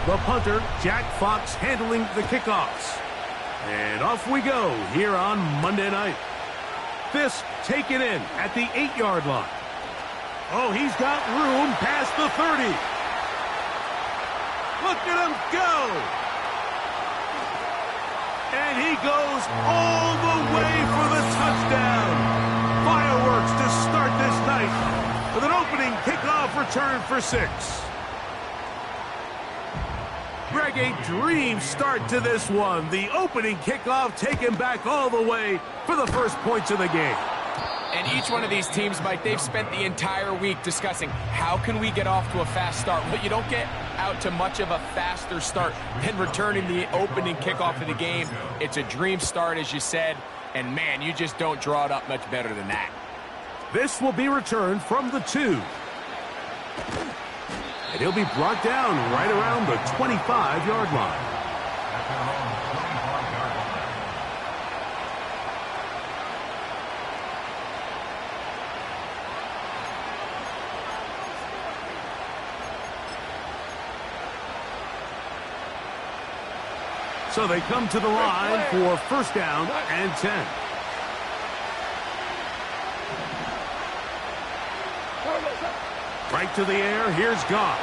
The punter, Jack Fox, handling the kickoffs. And off we go here on Monday night. This taken in at the 8-yard line. Oh, he's got room past the 30. Look at him go. And he goes all the way for the touchdown. Fireworks to start this night with an opening kickoff return for 6. Greg, a dream start to this one. The opening kickoff taken back all the way for the first points of the game. And each one of these teams, Mike, they've spent the entire week discussing how can we get off to a fast start. But you don't get out to much of a faster start than returning the opening kickoff of the game. It's a dream start, as you said, and man, you just don't draw it up much better than that. This will be returned from the 2. And he'll be brought down right around the 25-yard line. So they come to the line for first down and 10. Right to the air, here's Goff.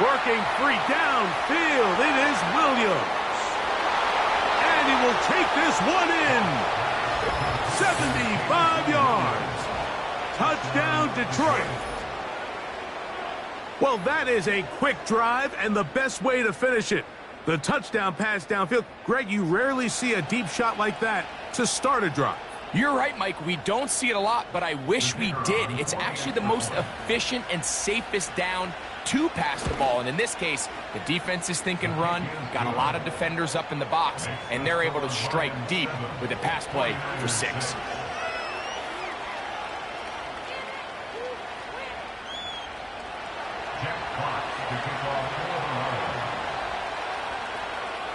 Working free downfield, it is Williams. And he will take this one in. 75 yards. Touchdown, Detroit. Well, that is a quick drive and the best way to finish it. The touchdown pass downfield. Greg, you rarely see a deep shot like that to start a drive. You're right, Mike. We don't see it a lot, but I wish we did. It's actually the most efficient and safest down to pass the ball. And in this case, the defense is thinking run, got a lot of defenders up in the box, and they're able to strike deep with a pass play for 6.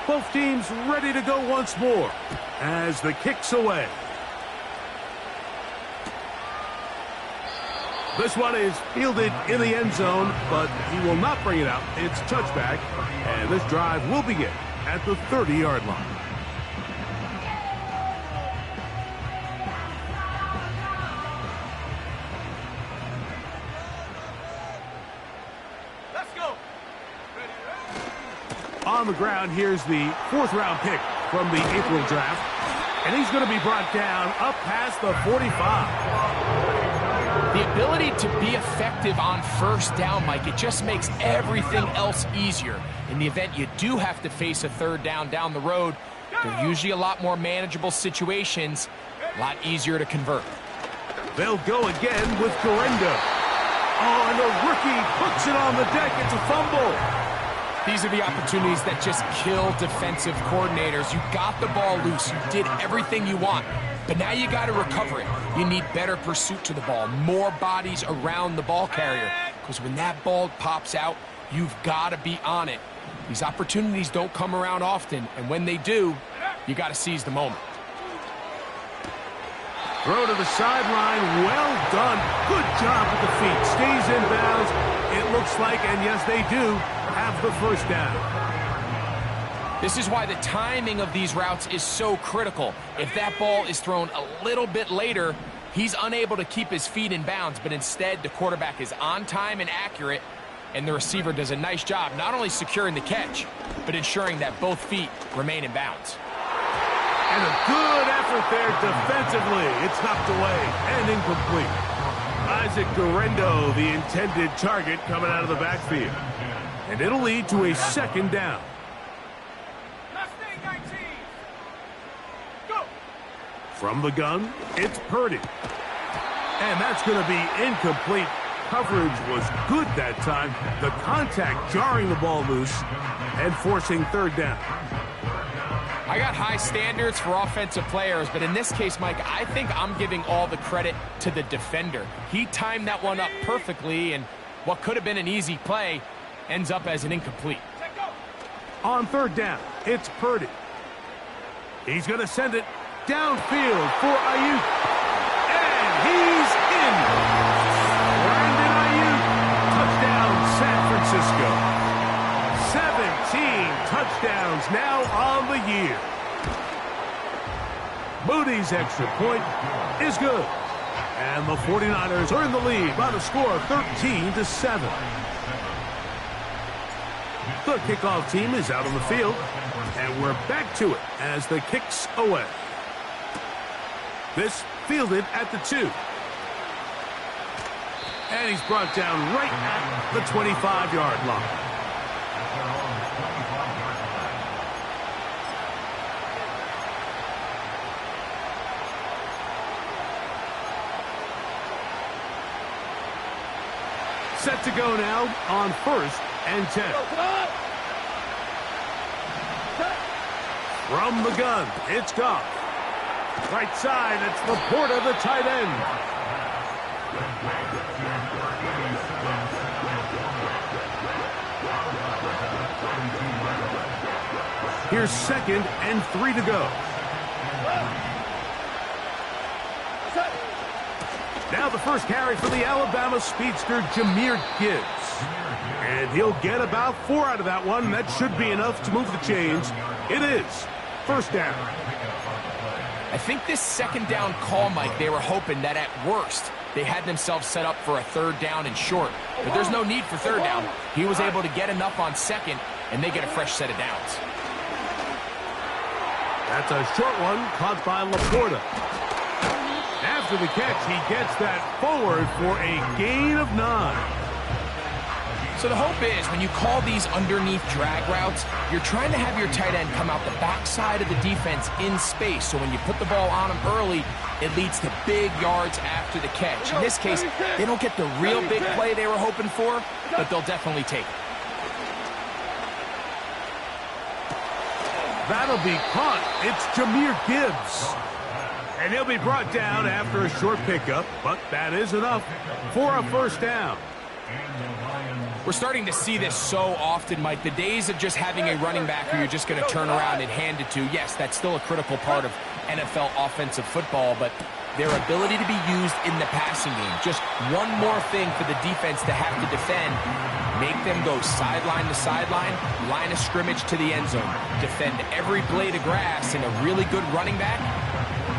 Both teams ready to go once more as the kick's away. This one is fielded in the end zone, but he will not bring it out. It's touchback, and this drive will begin at the 30-yard line. Let's go. On the ground, here's the 4th-round pick from the April draft, and he's going to be brought down up past the 45. The ability to be effective on first down, Mike, it just makes everything else easier. In the event you do have to face a 3rd down the road, they're usually a lot more manageable situations, a lot easier to convert. They'll go again with Guerendo. Oh, and the rookie puts it on the deck. It's a fumble. These are the opportunities that just kill defensive coordinators. You got the ball loose. You did everything you want. But now you got to recover it. You need better pursuit to the ball, more bodies around the ball carrier. Because when that ball pops out, you've got to be on it. These opportunities don't come around often, and when they do, you got to seize the moment. Throw to the sideline, well done. Good job with the feet. Stays in bounds. It looks like, and yes, they do, have the first down. This is why the timing of these routes is so critical. If that ball is thrown a little bit later, he's unable to keep his feet in bounds, but instead the quarterback is on time and accurate, and the receiver does a nice job not only securing the catch, but ensuring that both feet remain in bounds. And a good effort there defensively. It's knocked away and incomplete. Isaac Guerendo, the intended target, coming out of the backfield. And it'll lead to a 2nd down. From the gun, it's Purdy. And that's going to be incomplete. Coverage was good that time. The contact jarring the ball loose and forcing 3rd down. I got high standards for offensive players, but in this case, Mike, I think I'm giving all the credit to the defender. He timed that one up perfectly, and what could have been an easy play ends up as an incomplete. On 3rd down, it's Purdy. He's going to send it downfield for Ayuk. And he's in. Brandon Ayuk. Touchdown, San Francisco. Goody's extra point is good. And the 49ers are in the lead by the score of 13-7. The kickoff team is out on the field, and we're back to it as the kick's away. This fielded at the 2. And he's brought down right at the 25-yard line. Set to go now on 1st and 10. From the gun, it's Goff. Right side, it's Laporta, the tight end. Here's 2nd and 3 to go. Now the first carry for the Alabama speedster, Jahmyr Gibbs. And he'll get about 4 out of that one. That should be enough to move the chains. It is 1st down. I think this 2nd down call, Mike, they were hoping that at worst they had themselves set up for a 3rd down and short. But there's no need for 3rd down. He was able to get enough on 2nd, and they get a fresh set of downs. That's a short one caught by Laporta. After the catch, he gets that forward for a gain of 9. So the hope is when you call these underneath drag routes, you're trying to have your tight end come out the backside of the defense in space. So when you put the ball on him early, it leads to big yards after the catch. In this case, they don't get the real big play they were hoping for, but they'll definitely take it. That'll be caught. It's Jahmyr Gibbs. And he'll be brought down after a short pickup, but that is enough for a 1st down. We're starting to see this so often, Mike. The days of just having a running back who you're just going to turn around and hand it to, yes, that's still a critical part of NFL offensive football, but their ability to be used in the passing game, just one more thing for the defense to have to defend, make them go sideline to sideline, line of scrimmage to the end zone, defend every blade of grass, and a really good running back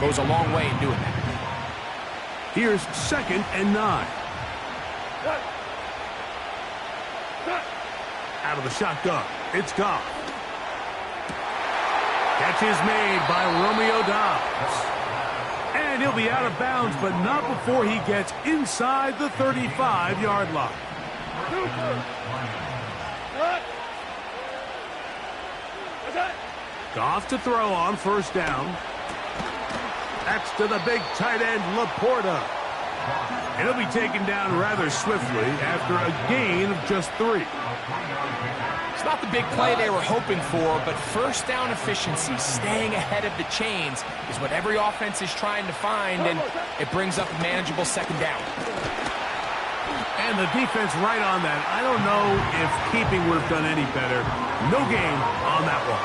goes a long way in doing that. Here's 2nd and 9. Out of the shotgun, it's Goff. Catch is made by Romeo Doubs. And he'll be out of bounds, but not before he gets inside the 35-yard line. Goff to throw on 1st down. That's to the big tight end, Laporta. And he'll be taken down rather swiftly after a gain of just 3. It's not the big play they were hoping for, but 1st down efficiency, staying ahead of the chains, is what every offense is trying to find, and it brings up a manageable 2nd down. And the defense right on that. I don't know if keeping would have done any better. No gain on that one.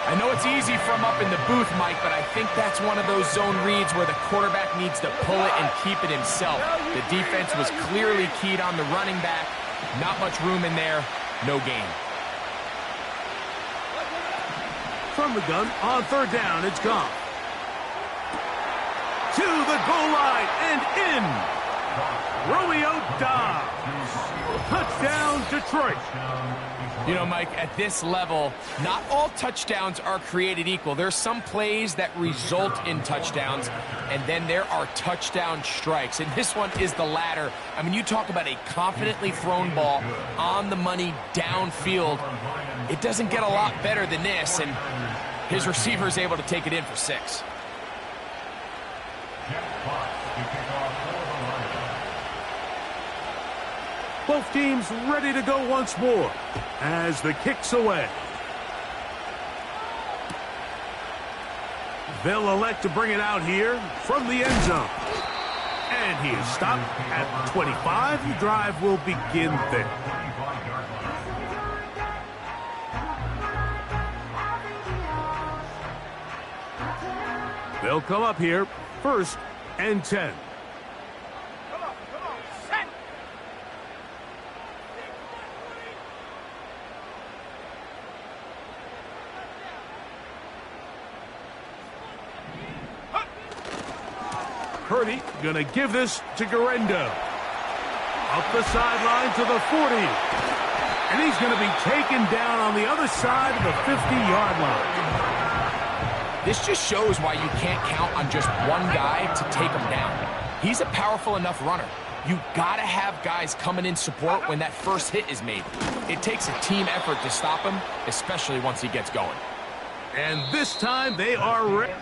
I know it's easy from up in the booth, Mike, but I think that's one of those zone reads where the quarterback needs to pull it and keep it himself. The defense was clearly keyed on the running back. Not much room in there. No gain. From the gun, on 3rd down, it's Goff. To the goal line and in. Romeo Doubs. Touchdown, Detroit. You know, Mike, at this level, not all touchdowns are created equal. There's some plays that result in touchdowns, and then there are touchdown strikes. And this one is the latter. I mean, you talk about a confidently thrown ball on the money downfield. It doesn't get a lot better than this, and his receiver is able to take it in for 6. Both teams ready to go once more as the kick's away. They'll elect to bring it out here from the end zone. And he is stopped at 25. The drive will begin there. They'll come up here, 1st and 10. Purdy gonna give this to Guerrero. Up the sideline to the 40. And he's gonna be taken down on the other side of the 50-yard line. This just shows why you can't count on just one guy to take him down. He's a powerful enough runner. You gotta have guys coming in support when that first hit is made. It takes a team effort to stop him, especially once he gets going. And this time they are ready.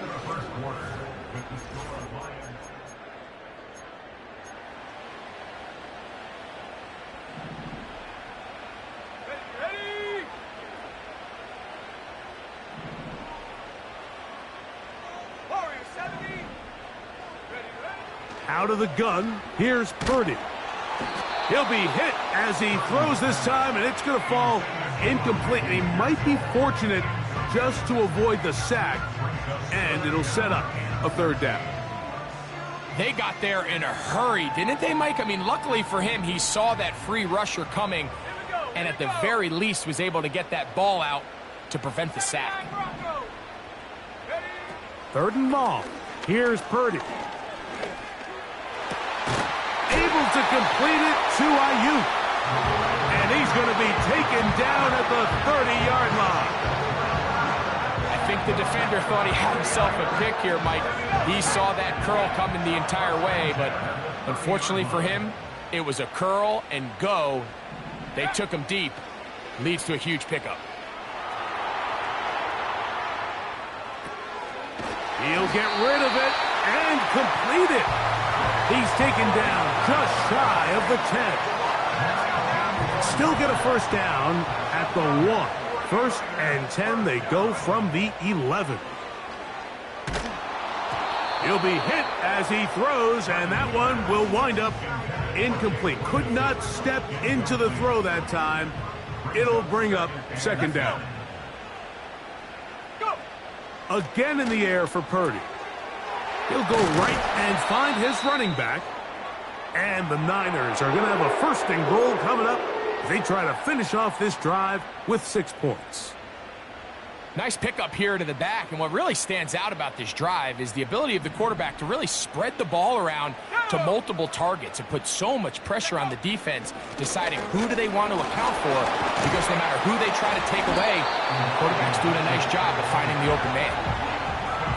Out of the gun, here's Purdy. He'll be hit as he throws this time, and it's going to fall incomplete. And he might be fortunate just to avoid the sack, and it'll set up a third down. They got there in a hurry, didn't they, Mike? I mean, luckily for him, he saw that free rusher coming, and at the very least was able to get that ball out to prevent the sack. Third and long. Here's Purdy. Able to complete it to Ayuk. And he's going to be taken down at the 30-yard line. I think the defender thought he had himself a pick here, Mike. He saw that curl coming the entire way, but unfortunately for him, it was a curl and go. They took him deep. Leads to a huge pickup. He'll get rid of it and complete it. He's taken down just shy of the 10. Still get a first down at the 1. First and 10, they go from the 11. He'll be hit as he throws, and that one will wind up incomplete. Could not step into the throw that time. It'll bring up second down. Again in the air for Purdy. He'll go right and find his running back. And the Niners are going to have a first and goal coming up as they try to finish off this drive with 6 points. Nice pickup here to the back, and what really stands out about this drive is the ability of the quarterback to really spread the ball around to multiple targets and put so much pressure on the defense, deciding who do they want to account for, because no matter who they try to take away, the quarterback's doing a nice job of finding the open man.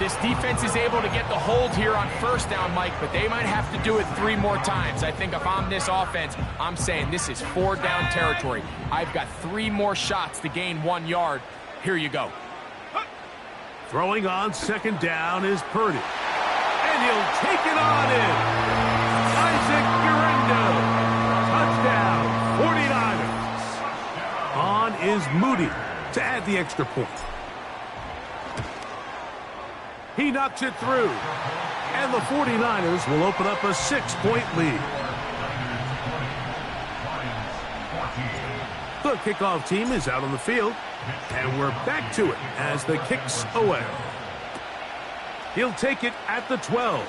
This defense is able to get the hold here on first down, Mike, but they might have to do it 3 more times. I think if I'm this offense, I'm saying this is 4 down territory. I've got 3 more shots to gain 1 yard. Here you go. Throwing on second down is Purdy. And he'll take it on in. Isaac Guerrero. Touchdown, 49ers. On is Moody to add the extra point. He knocks it through. And the 49ers will open up a 6-point lead. The kickoff team is out on the field. And we're back to it as the kick's away. He'll take it at the 12.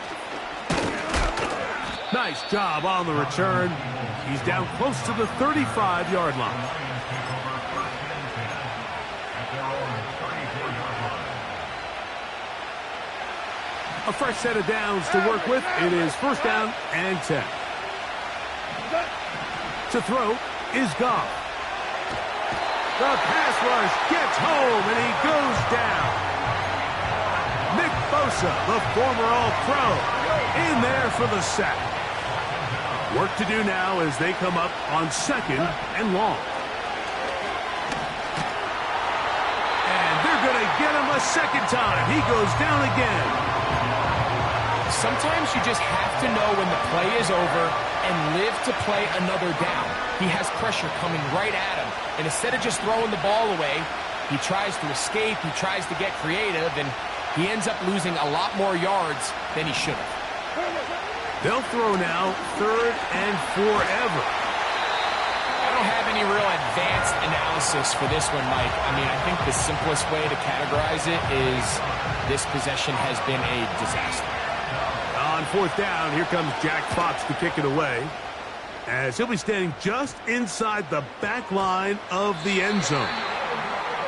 Nice job on the return. He's down close to the 35-yard line. A fresh set of downs to work with. It is first down and 10. To throw is Goff. The pass rush gets home, and he goes down. Nick Bosa, the former All-Pro, in there for the sack. Work to do now as they come up on second and long. And they're going to get him a second time. He goes down again. Sometimes you just have to know when the play is over and live to play another down. He has pressure coming right at him, and instead of just throwing the ball away, he tries to escape, he tries to get creative, and he ends up losing a lot more yards than he should have. They'll throw now, third and forever. I don't have any real advanced analysis for this one, Mike. I mean, I think the simplest way to categorize it is this possession has been a disaster. On fourth down, here comes Jack Fox to kick it away, as he'll be standing just inside the back line of the end zone.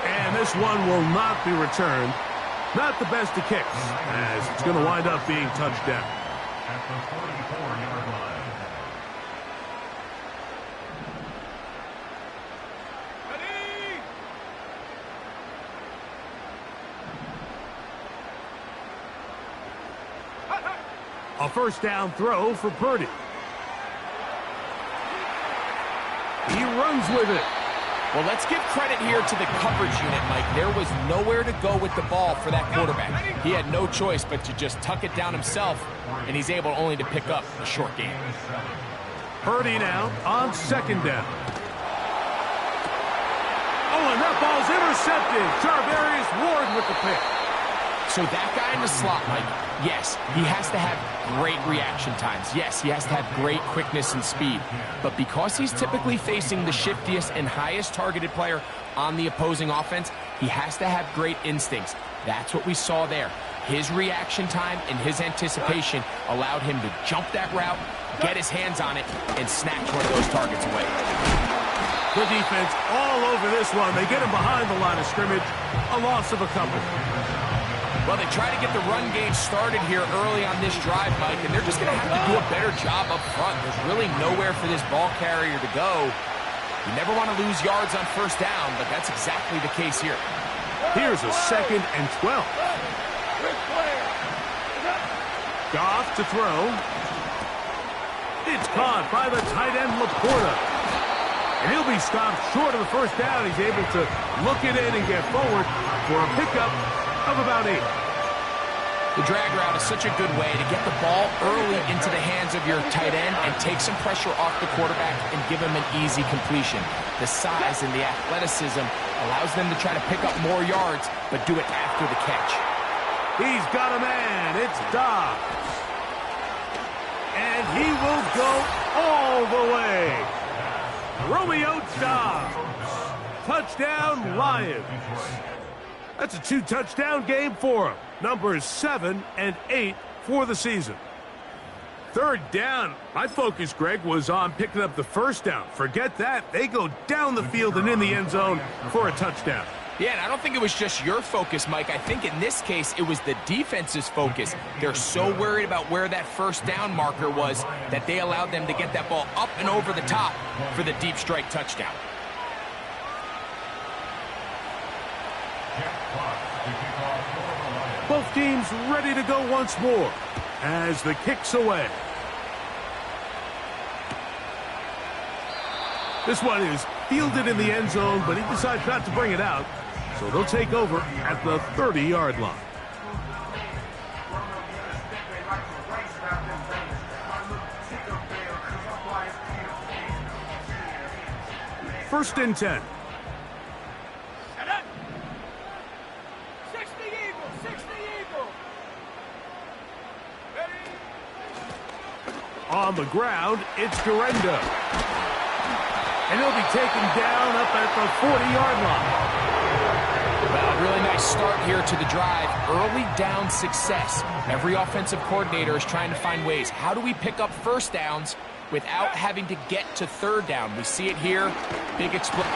And this one will not be returned. Not the best of kicks, as it's going to wind up being touchdown. A first down throw for Purdy. He runs with it. Well, let's give credit here to the coverage unit, Mike. There was nowhere to go with the ball for that quarterback. He had no choice but to just tuck it down himself, and he's able only to pick up a short gain. Purdy now on second down. Oh, and that ball's intercepted. Charvarius Ward with the pick. So that guy in the slot, Mike, yes, he has to have great reaction times. Yes, he has to have great quickness and speed. But because he's typically facing the shiftiest and highest targeted player on the opposing offense, he has to have great instincts. That's what we saw there. His reaction time and his anticipation allowed him to jump that route, get his hands on it, and snatch one of those targets away. The defense all over this one. They get him behind the line of scrimmage. A loss of a couple. Well, they try to get the run game started here early on this drive, Mike, and they're just going to have to do a better job up front. There's really nowhere for this ball carrier to go. You never want to lose yards on first down, but that's exactly the case here. Here's a 2nd and 12. Goff to throw. It's caught by the tight end Laporta. And he'll be stopped short of the first down. He's able to look it in and get forward for a pickup of about 8. The drag route is such a good way to get the ball early into the hands of your tight end and take some pressure off the quarterback and give him an easy completion. The size and the athleticism allows them to try to pick up more yards, but do it after the catch. He's got a man. It's Dobbs. And he will go all the way. Romeo Dobbs. Touchdown, Lions. That's a 2-touchdown game for him. Numbers 7 and 8 for the season. Third down. My focus, Greg, was on picking up the first down. Forget that. They go down the field and in the end zone for a touchdown. Yeah, and I don't think it was just your focus, Mike. I think in this case, it was the defense's focus. They're so worried about where that first down marker was that they allowed them to get that ball up and over the top for the deep strike touchdown. Both teams ready to go once more as the kick's away. This one is fielded in the end zone, but he decides not to bring it out. So they'll take over at the 30-yard line. First and 10. On the ground, it's Durendo. And he'll be taken down up at the 40-yard line. Well, really nice start here to the drive. Early down success. Every offensive coordinator is trying to find ways. How do we pick up first downs without having to get to third down? We see it here. Big explosion.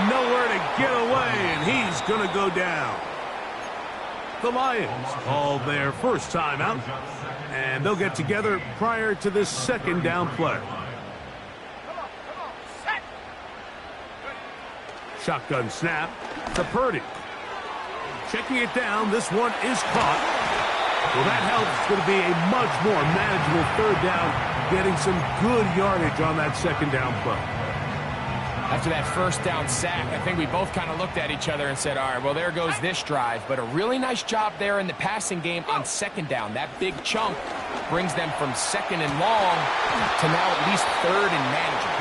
Nowhere to get away, and he's going to go down. The Lions call their first time out, and they'll get together prior to this second down play. Shotgun snap to Purdy. Checking it down, this one is caught. Well, that helps. It's going to be a much more manageable third down, getting some good yardage on that second down play. After that first down sack, I think we both kind of looked at each other and said, all right, well, there goes this drive. But a really nice job there in the passing game on second down. That big chunk brings them from second and long to now at least third and manageable.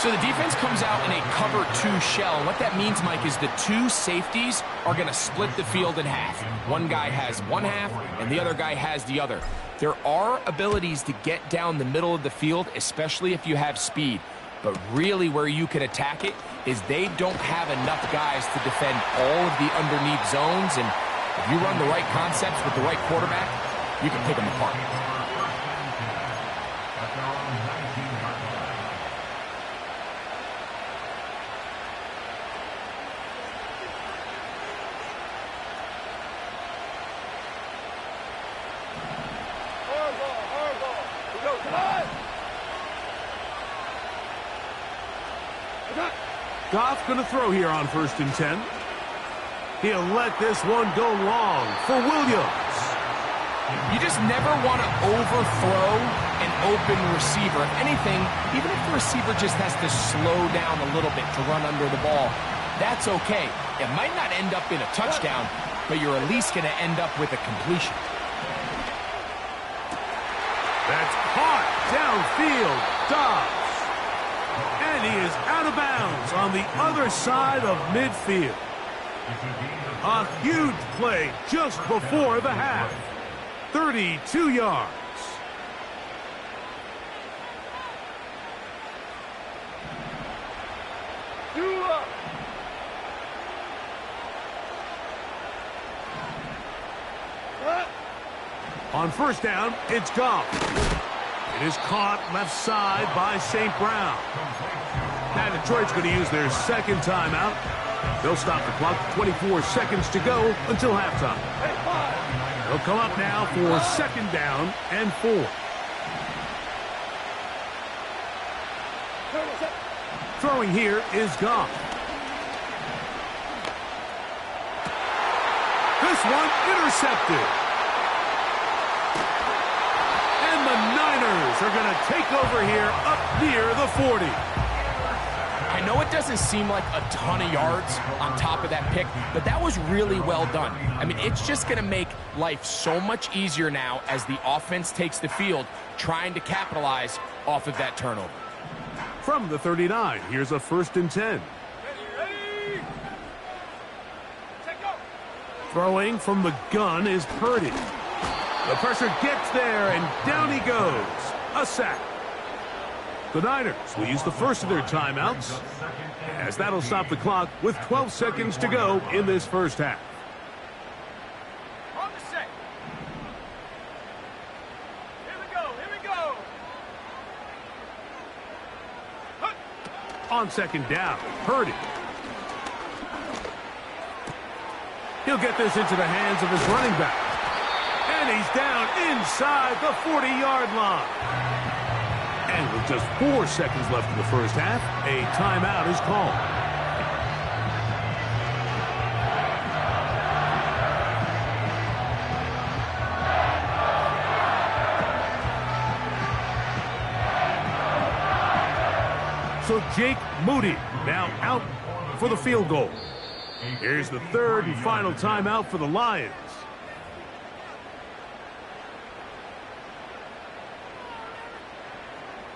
So the defense comes out in a cover 2 shell. And what that means, Mike, is the 2 safeties are going to split the field in half. One guy has one half, and the other guy has the other. There are abilities to get down the middle of the field, especially if you have speed. But really where you can attack it is they don't have enough guys to defend all of the underneath zones. And if you run the right concepts with the right quarterback, you can pick them apart. Goff going to throw here on 1st and 10. He'll let this one go long for Williams. You just never want to overthrow an open receiver. If anything, even if the receiver just has to slow down a little bit to run under the ball, that's okay. It might not end up in a touchdown, but you're at least going to end up with a completion. That's caught downfield. Dobbs. And he is out of bounds on the other side of midfield. A huge play just before the half. 32 yards. On 1st down, it's Goff. It is caught left side by St. Brown. Now Detroit's going to use their 2nd timeout. They'll stop the clock. 24 seconds to go until halftime. They'll come up now for 2nd down and 4. Throwing here is Goff. This one intercepted. And the Niners are going to take over here up near the 40. I know it doesn't seem like a ton of yards on top of that pick, but that was really well done. I mean, it's just going to make life so much easier now as the offense takes the field, trying to capitalize off of that turnover. From the 39, here's a 1st and 10. Throwing from the gun is Purdy. The pressure gets there, and down he goes. A sack. The Niners will use the first of their timeouts, as that'll stop the clock with 12 seconds to go in this 1st half. On the set. Here we go, here we go. On 2nd down, Purdy. He'll get this into the hands of his running back. And he's down inside the 40-yard line. And with just 4 seconds left in the 1st half, a timeout is called. So Jake Moody now out for the field goal. Here's the 3rd and final timeout for the Lions.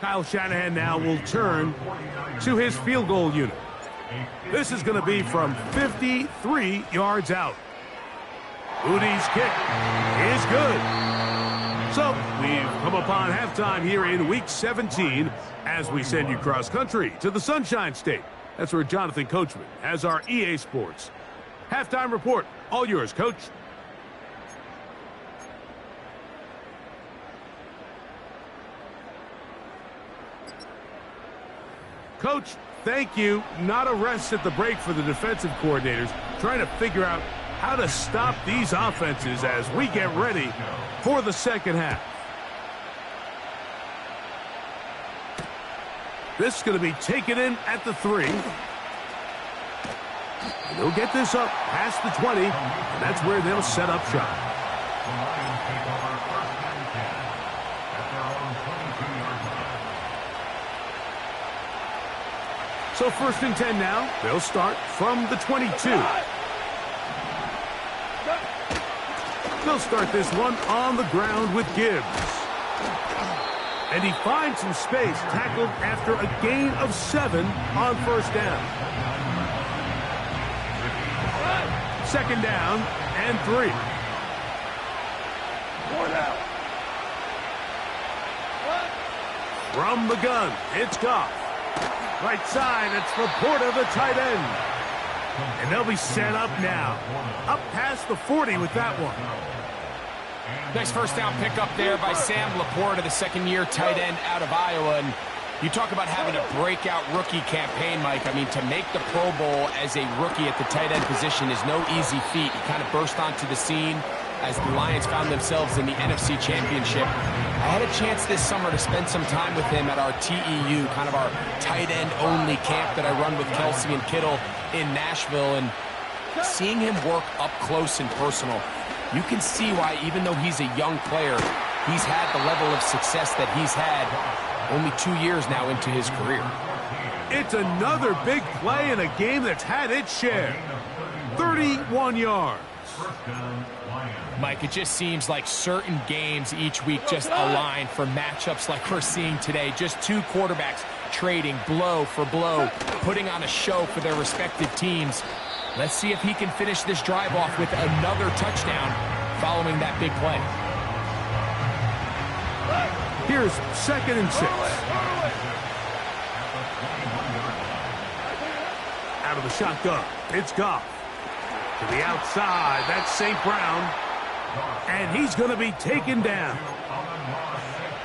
Kyle Shanahan now will turn to his field goal unit. This is going to be from 53 yards out. Moody's kick is good. So we've come upon halftime here in Week 17 as we send you cross country to the Sunshine State. That's where Jonathan Coachman has our EA Sports halftime report. All yours, Coach. Coach, thank you. Not a rest at the break for the defensive coordinators, trying to figure out how to stop these offenses as we get ready for the 2nd half. This is going to be taken in at the 3. And they'll get this up past the 20, and that's where they'll set up shop. So 1st and 10 now. They'll start from the 22. They'll start this one on the ground with Gibbs. And he finds some space, tackled after a gain of 7 on 1st down. 2nd down and 3. From the gun, it's Goff. Right side, it's Laporta, the tight end. And they'll be set up now. Up past the 40 with that one. Nice 1st down pickup there by Sam Laporta, the 2nd-year tight end out of Iowa. And you talk about having a breakout rookie campaign, Mike. I mean, to make the Pro Bowl as a rookie at the tight end position is no easy feat. He kind of burst onto the scene as the Lions found themselves in the NFC Championship. I had a chance this summer to spend some time with him at our TEU, kind of our tight end only camp that I run with Kelsey and Kittle in Nashville, and seeing him work up close and personal, you can see why, even though he's a young player, he's had the level of success that he's had only 2 years now into his career. It's another big play in a game that's had its share. 31 yards. Mike, it just seems like certain games each week just align for matchups like we're seeing today. Just two quarterbacks trading blow for blow, putting on a show for their respective teams. Let's see if he can finish this drive off with another touchdown following that big play. Here's 2nd and 6. Out of the shotgun, it's Goff. To the outside, that's St. Brown. And he's going to be taken down.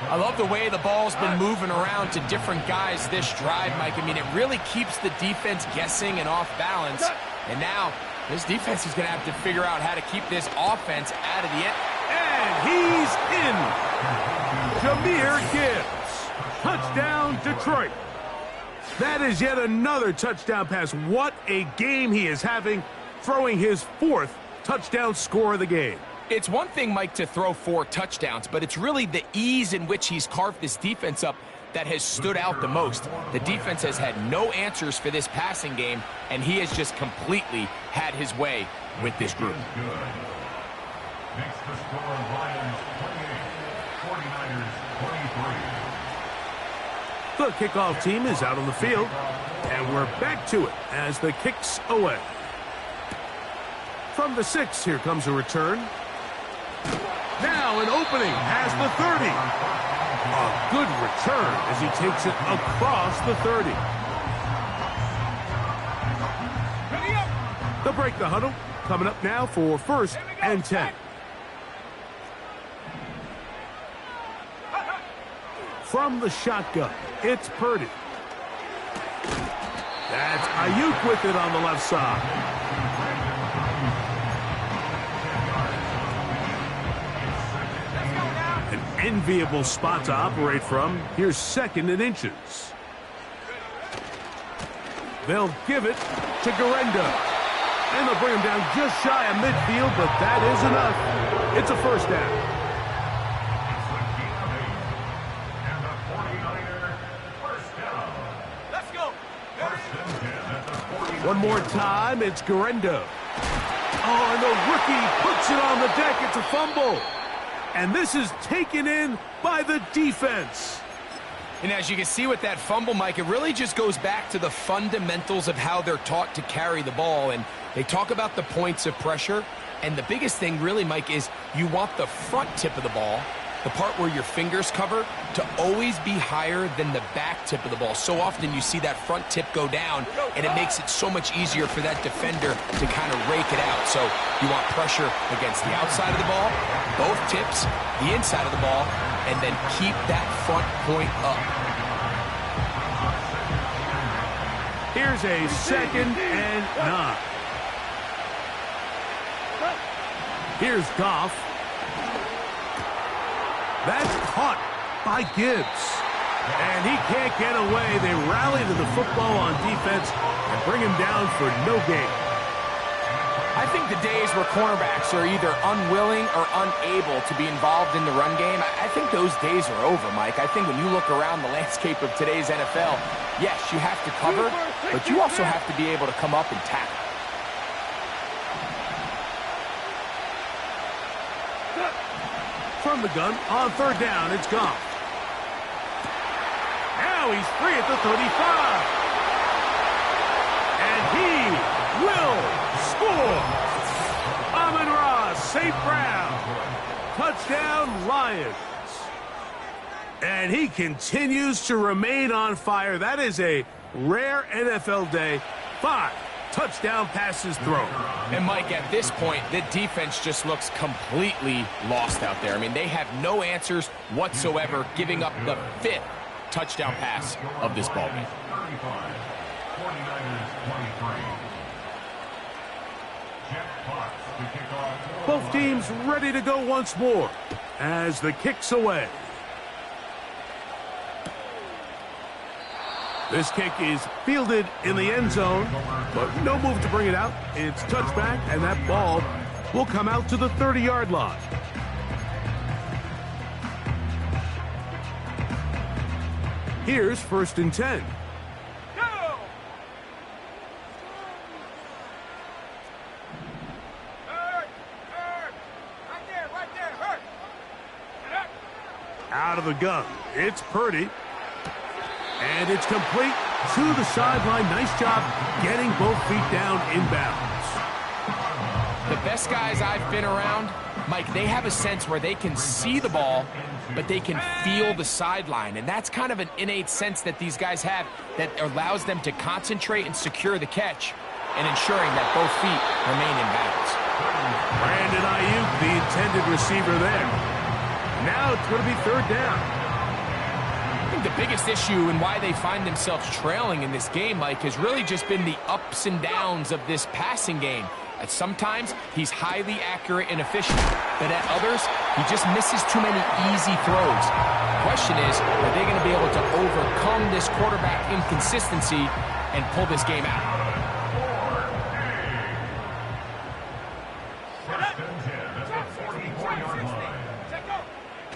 I love the way the ball's been moving around to different guys this drive, Mike. I mean, it really keeps the defense guessing and off balance. And now, this defense is going to have to figure out how to keep this offense out of the end. And he's in. Jahmyr Gibbs. Touchdown, Detroit. That is yet another touchdown pass. What a game he is having, throwing his 4th touchdown score of the game. It's one thing, Mike, to throw 4 touchdowns, but it's really the ease in which he's carved this defense up that has stood out the most. The defense has had no answers for this passing game, and he has just completely had his way with this group. Makes the score Lions 28, 49ers 23. The kickoff team is out on the field, and we're back to it as the kick's away. From the 6, here comes a return. Now an opening has the 30. A good return as he takes it across the 30. They'll break the huddle. Coming up now for 1st and 10. From the shotgun, it's Purdy. That's Ayuk with it on the left side. An enviable spot to operate from. Here's 2nd and inches. They'll give it to Guerendo. And they'll bring him down just shy of midfield, but that is enough. It's a 1st down. Let's go. One more time, it's Guerendo. Oh, and the rookie puts it on the deck. It's a fumble. And this is taken in by the defense. And as you can see with that fumble, Mike, it really just goes back to the fundamentals of how they're taught to carry the ball. And they talk about the points of pressure. And the biggest thing really, Mike, is you want the front tip of the ball, the part where your fingers cover, to always be higher than the back tip of the ball. So often you see that front tip go down, and it makes it so much easier for that defender to kind of rake it out. So you want pressure against the outside of the ball, both tips, the inside of the ball, and then keep that front point up. Here's a 2nd and 9. Here's Goff. That's caught by Gibbs. And he can't get away. They rally to the football on defense and bring him down for no gain. I think the days where cornerbacks are either unwilling or unable to be involved in the run game, I think those days are over, Mike. I think when you look around the landscape of today's NFL, yes, you have to cover, but you also have to be able to come up and tackle. From the gun, on 3rd down, it's Goff. Now he's free at the 35. And he will score. Amon-Ra St. Brown. Touchdown, Lions. And he continues to remain on fire. That is a rare NFL day. 5 touchdown passes thrown. And Mike, at this point, the defense just looks completely lost out there. I mean, they have no answers whatsoever, giving up the 5th touchdown pass of this ballgame. 49ers 23. Jeff Potts to kick off. Both teams ready to go once more as the kick's away. This kick is fielded in the end zone, but no move to bring it out. It's touchback, and that ball will come out to the 30-yard line. Here's 1st and 10. Go! Hurt! Hurt! Right there, hurt! Get up! Out of the gun, it's Purdy. And it's complete to the sideline. Nice job getting both feet down inbounds. The best guys I've been around, Mike, they have a sense where they can see the ball, but they can feel the sideline. And that's kind of an innate sense that these guys have that allows them to concentrate and secure the catch and ensuring that both feet remain in bounds. Brandon Ayuk, the intended receiver there. Now it's going to be 3rd down. I think the biggest issue and why they find themselves trailing in this game, Mike, has really just been the ups and downs of this passing game. At sometimes, he's highly accurate and efficient, but at others, he just misses too many easy throws. The question is, are they going to be able to overcome this quarterback inconsistency and pull this game out?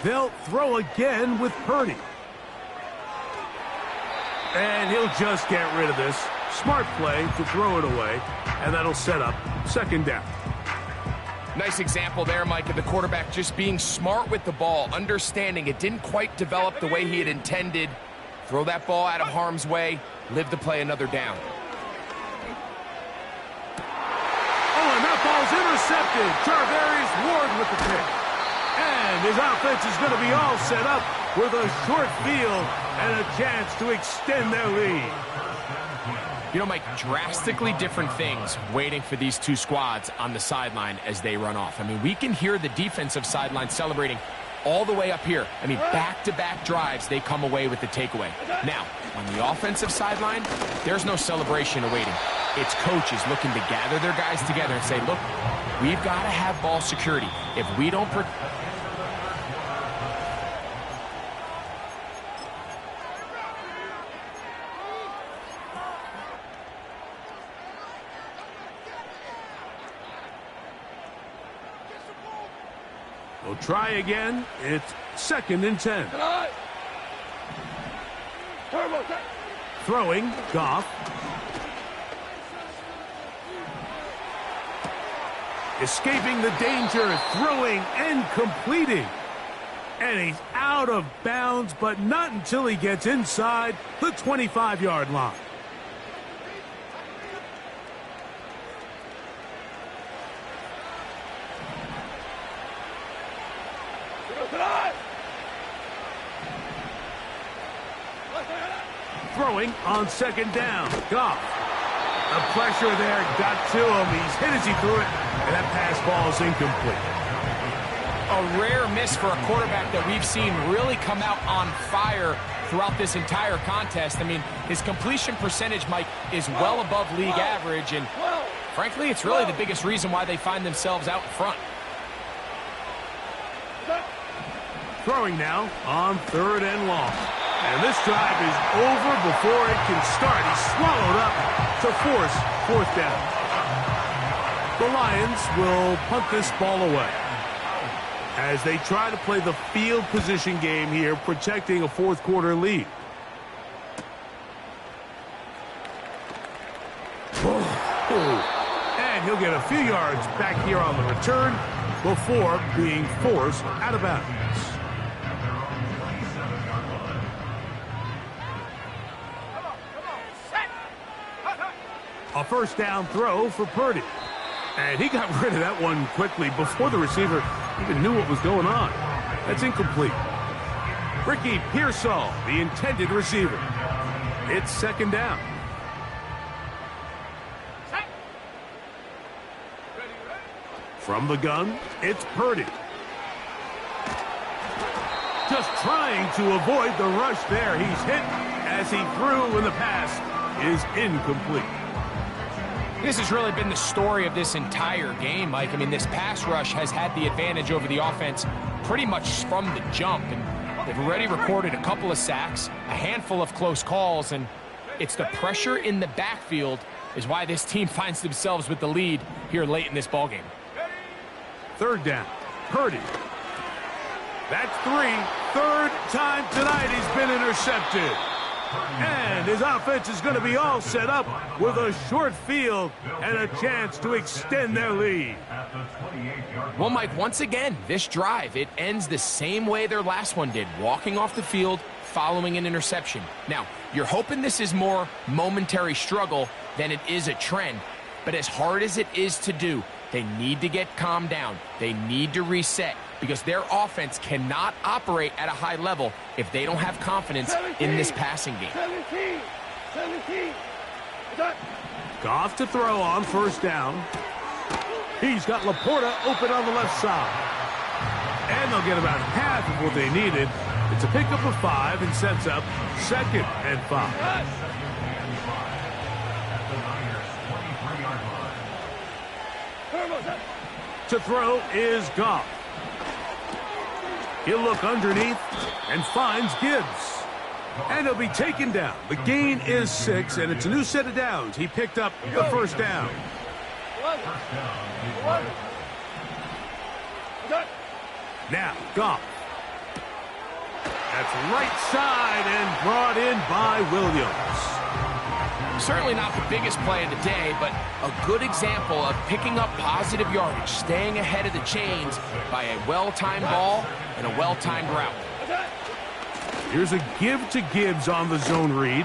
They'll throw again with Purdy. And he'll just get rid of this. Smart play to throw it away, and that'll set up 2nd down. Nice example there, Mike, of the quarterback just being smart with the ball, understanding it didn't quite develop the way he had intended. Throw that ball out of harm's way, live to play another down. Oh, and that ball's intercepted. Charvarius Ward with the pick. And his offense is going to be all set up with a short field and a chance to extend their lead. You know, Mike, drastically different things waiting for these two squads on the sideline as they run off. I mean, we can hear the defensive sideline celebrating all the way up here. I mean, back-to-back drives, they come away with the takeaway. Now, on the offensive sideline, there's no celebration awaiting. It's coaches looking to gather their guys together and say, look, we've got to have ball security. If we don't... We'll try again. It's 2nd and 10. Throwing, Goff. Escaping the danger, throwing and completing. And he's out of bounds, but not until he gets inside the 25-yard line. Throwing on 2nd down. Goff. The pressure there got to him. He's hit as he threw it, and that pass ball is incomplete. A rare miss for a quarterback that we've seen really come out on fire throughout this entire contest. I mean, his completion percentage, Mike, is well above league average, and frankly, it's really the biggest reason why they find themselves out in front. Throwing now on 3rd and long. And this drive is over before it can start. He's swallowed up to force 4th down. The Lions will punt this ball away as they try to play the field position game here, protecting a 4th quarter lead. And he'll get a few yards back here on the return before being forced out of bounds. A 1st down throw for Purdy. And he got rid of that one quickly before the receiver even knew what was going on. That's incomplete. Ricky Pearsall, the intended receiver. It's 2nd down. From the gun, it's Purdy. Just trying to avoid the rush there. He's hit as he threw, and the pass is incomplete. This has really been the story of this entire game, Mike. I mean, this pass rush has had the advantage over the offense pretty much from the jump. And they've already recorded a couple of sacks, a handful of close calls, and it's the pressure in the backfield is why this team finds themselves with the lead here late in this ballgame. Third down. Purdy. That's 3. Third time tonight he's been intercepted. And his offense is going to be all set up with a short field and a chance to extend their lead. Well, Mike, once again, this drive, it ends the same way their last one did, walking off the field following an interception. Now, you're hoping this is more momentary struggle than it is a trend, but as hard as it is to do, they need to get calmed down. They need to reset because their offense cannot operate at a high level if they don't have confidence in this passing game. 17. Goff to throw on first down. He's got Laporta open on the left side. And they'll get about half of what they needed. It's a pickup of 5 and sets up 2nd and 5. To throw is Goff. He'll look underneath and finds Gibbs. And he'll be taken down. The gain is 6, and it's a new set of downs. He picked up the first down. Now, Goff. That's right side and brought in by Williams. Certainly not the biggest play of the day, but a good example of picking up positive yardage, staying ahead of the chains by a well-timed ball and a well-timed route. Here's a give to Gibbs on the zone read,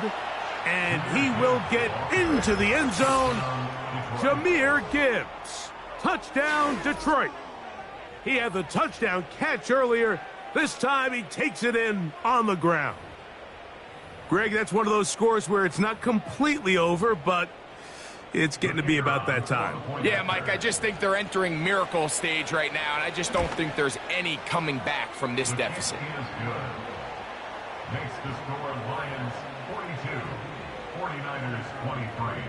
and he will get into the end zone. Jahmyr Gibbs. Touchdown, Detroit. He had the touchdown catch earlier. This time he takes it in on the ground. Greg, that's one of those scores where it's not completely over, but it's getting to be about that time. Yeah, Mike, I just think they're entering miracle stage right now, and I just don't think there's any coming back from this deficit. Makes the score Lions 42, 49ers 23.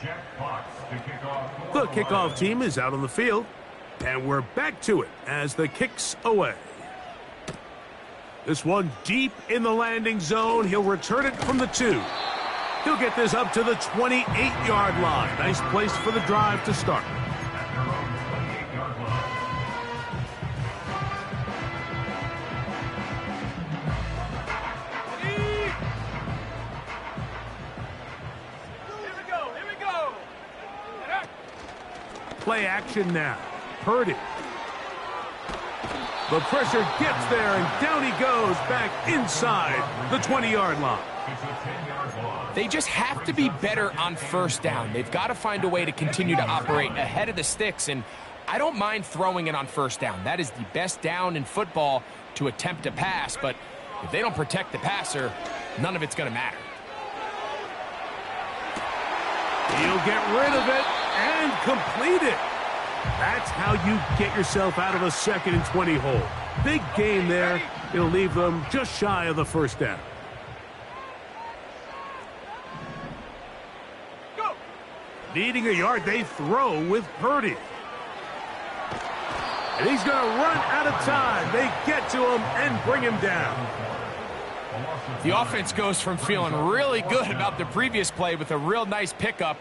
Jack Fox to kick off. The kickoff team is out on the field, and we're back to it as the kick's away. This one deep in the landing zone. He'll return it from the 2. He'll get this up to the 28-yard line. Nice place for the drive to start. Here we go. Play action now. Purdy. The pressure gets there, and down he goes back inside the 20-yard line. They just have to be better on first down. They've got to find a way to continue to operate ahead of the sticks, and I don't mind throwing it on first down. That is the best down in football to attempt a pass, but if they don't protect the passer, none of it's going to matter. He'll get rid of it and complete it. That's how you get yourself out of a 2nd and 20 hole. Big gain there. It'll leave them just shy of the first down. Go. Needing a yard, they throw with Purdy. And he's going to run out of time. They get to him and bring him down. The offense goes from feeling really good about the previous play with a real nice pickup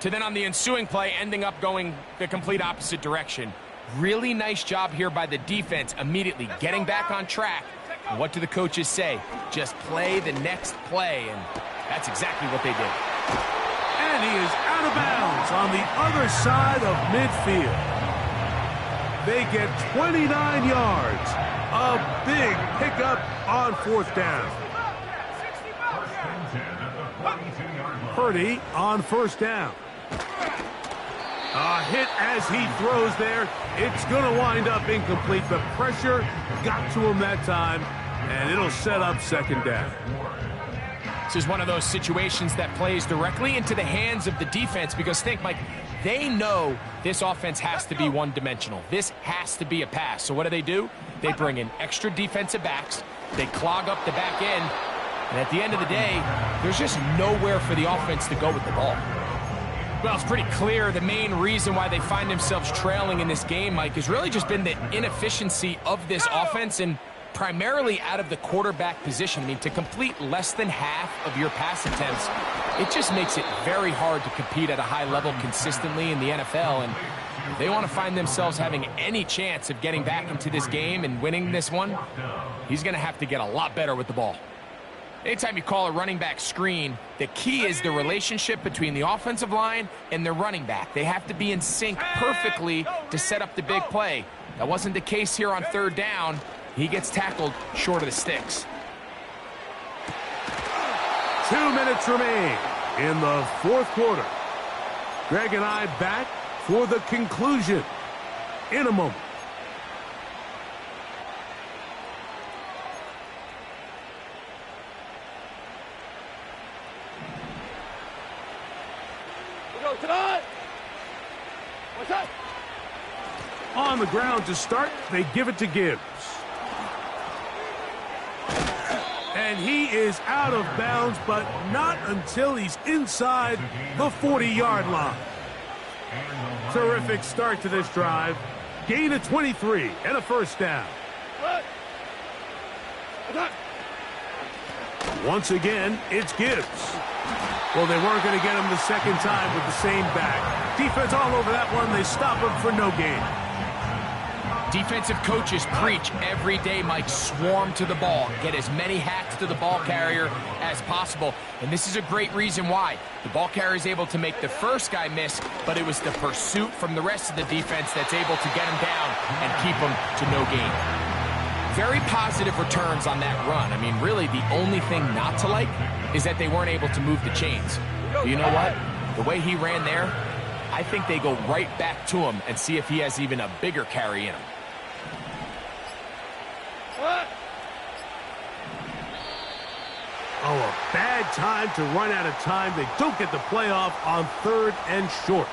to then on the ensuing play ending up going the complete opposite direction. Really nice job here by the defense immediately getting back on track. And what do the coaches say? Just play the next play, and that's exactly what they did. And he is out of bounds on the other side of midfield. They get 29 yards. A big pickup on 4th down. Purdy on first down. A hit as he throws there. It's going to wind up incomplete. The pressure got to him that time, and it'll set up 2nd down. This is one of those situations that plays directly into the hands of the defense because think, Mike, they know this offense has to be one-dimensional. This has to be a pass. So what do? They bring in extra defensive backs. They clog up the back end, And at the end of the day, there's just nowhere for the offense to go with the ball. Well, it's pretty clear the main reason why they find themselves trailing in this game, Mike, has really just been the inefficiency of this offense and primarily out of the quarterback position. I mean, to complete less than half of your pass attempts, it just makes it very hard to compete at a high level consistently in the NFL. And if they want to find themselves having any chance of getting back into this game and winning this one, he's going to have to get a lot better with the ball. Anytime you call a running back screen, the key is the relationship between the offensive line and the running back. They have to be in sync perfectly to set up the big play. That wasn't the case here on third down. He gets tackled short of the sticks. 2 minutes remain in the fourth quarter. Greg and I back for the conclusion in a moment. Tonight. What's up? On the ground to start, they give it to Gibbs. And he is out of bounds, but not until he's inside the 40-yard line. Terrific start to this drive. Gain of 23 and a first down. Once again, it's Gibbs. Well, they weren't going to get him the second time with the same back. Defense all over that one. They stop him for no gain. Defensive coaches preach every day, Mike, swarm to the ball. Get as many hacks to the ball carrier as possible. And this is a great reason why. The ball carrier is able to make the first guy miss, but it was the pursuit from the rest of the defense that's able to get him down and keep him to no gain. Very positive returns on that run. I mean, really, the only thing not to like is that they weren't able to move the chains. But you know what? The way he ran there, I think they go right back to him and see if he has even a bigger carry in him. Oh, a bad time to run out of time. They don't get the playoff on 3rd and short.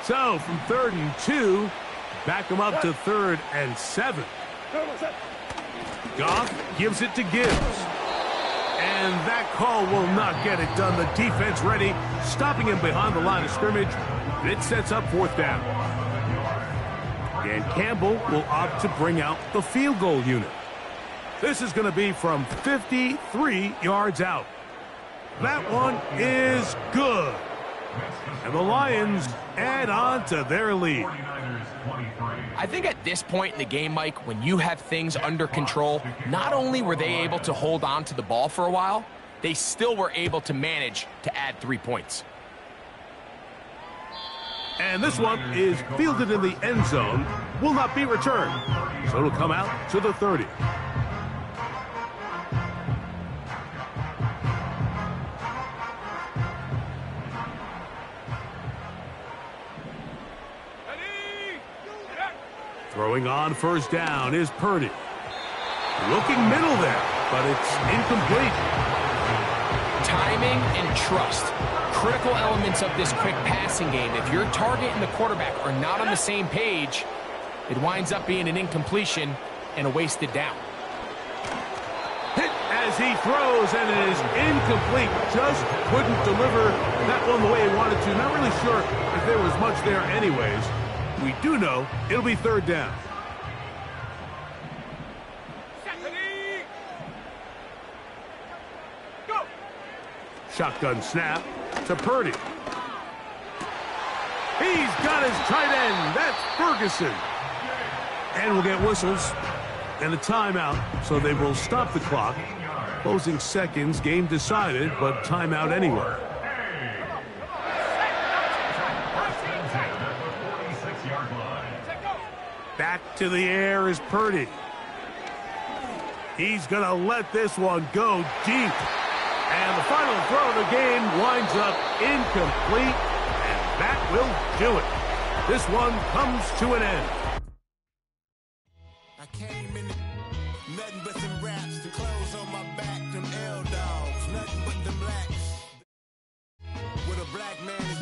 So, from 3rd and 2, back them up to 3rd and 7. Goff gives it to Gibbs. And that call will not get it done. The defense ready, stopping him behind the line of scrimmage. And it sets up 4th down. Dan Campbell will opt to bring out the field goal unit. This is going to be from 53 yards out. That one is good. And the Lions add on to their lead. I think at this point in the game, Mike, when you have things under control, not only were they able to hold on to the ball for a while, they still were able to manage to add 3 points. And this one is fielded in the end zone, will not be returned. So it'll come out to the 30. Throwing on first down is Purdy. Looking middle there, but it's incomplete. Timing and trust. Critical elements of this quick passing game. If your target and the quarterback are not on the same page, it winds up being an incompletion and a wasted down. Hit as he throws, and it is incomplete. Just couldn't deliver that one the way he wanted to. Not really sure if there was much there anyways. We do know it'll be 3rd down. Shotgun snap to Purdy. He's got his tight end. That's Ferguson. And we'll get whistles and a timeout, so they will stop the clock. Closing seconds, game decided, but timeout anyway. Back to the air is Purdy. He's going to let this one go deep. And the final throw of the game winds up incomplete, and that will do it. This one comes to an end. I came in nothing but some raps, the clothes on my back, them L dogs, nothing but them blacks. With a black man is